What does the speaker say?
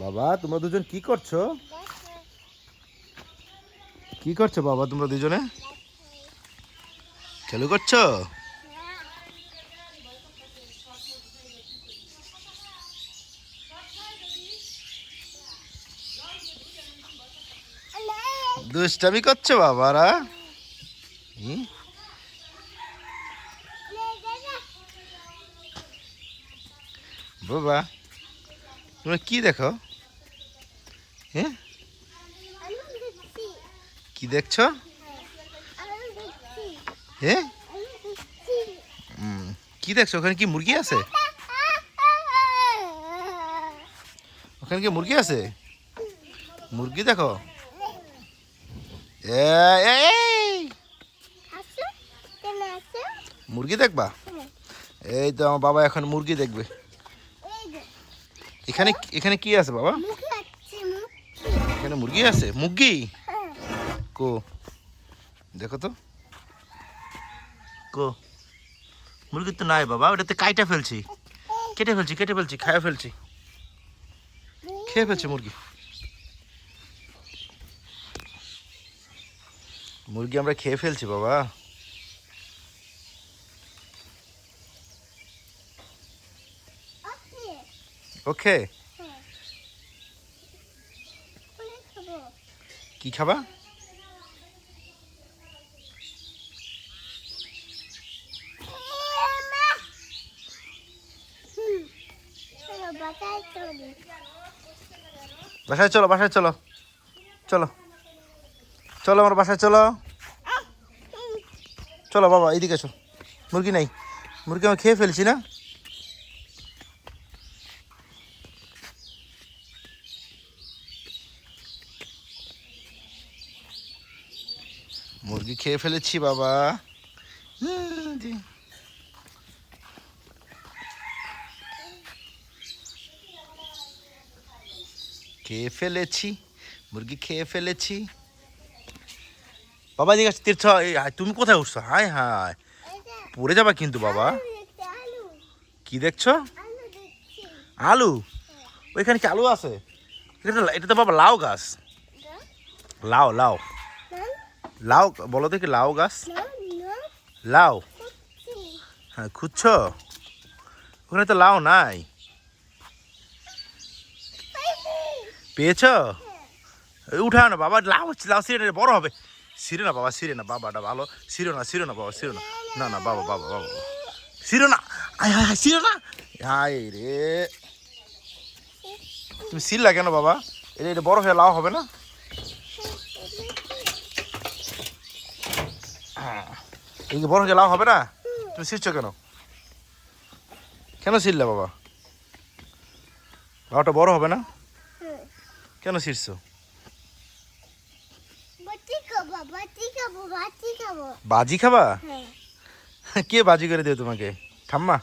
বাবা তোমরা দুজন কি করছো? কি করছো বাবা তোমরা দুজনে? খেলা করছো? দুষ্টামি করছো বাবারা? বাবা তোমরা কি দেখো? হ্যাঁ কি দেখছো? হ্যাঁ কি দেখছো? ওখানে কি মুরগি আছে? ওখানে কি মুরগি আছে? মুরগি দেখো। মুরগি দেখবা? এই তো আমার বাবা এখন মুরগি দেখবে। এখানে এখানে কি আছে বাবা? এখানে মুরগি আছে। মুরগি কো দেখো তো, কো মুরগি তো নাই বাবা, ওটাতে কাইটা ফেলছি, কেটে ফেলছি খাইয়া ফেলছি, খেয়ে ফেলছে মুরগি। মুরগি আমরা খেয়ে ফেলছি বাবা। ওকে কি খাবা? বাসায় চলো, বাসায় চলো, চলো চলো আমার বাসায় চলো, চলো বাবা এইদিকে এসো। মুরগি নাই, মুরগি আমি খেয়ে ফেলছি না। মুরগি খেয়ে ফেলেছি বাবা। খেয়ে ফেলেছি, মুরগি খেয়ে ফেলেছি বাবা। এদিকে আসো, তীর্থ তুমি কোথায় উঠছো? হায় হায় পড়ে যাবা কিন্তু বাবা। কি দেখছো? আলু? ওইখানে কি আলু আছে? এটা তো বাবা লাউ গাছ। লাউ লাউ লাউ বলো দেখি, লাউ গাছ, লাউ। হ্যাঁ খুঁজছো? ওখানে তো লাউ নাই। পেয়েছো? উঠাও না বাবা, লাউ লাউ সিরে বড় হবে। সিরে না বাবা, সিরে না, বাবাটা ভালো। সিরো না বাবা, সিরো না, না না বাবা, বাবা বাবা সিরো না, আয় হায় হায় সিরো না, হায় রে। তুমি সিরলা কেন বাবা? এটা বড় হয়ে লাউ হবে না? এই বড় হয়ে লাউ হবে না? তুমি সিরছো কেন? কেন সিরলা বাবা? লাউটা বড় হবে না? কেন সিরছো? বাজি খাবা? কে বাজি করে দেবে তোমাকে? ঠাম্মা?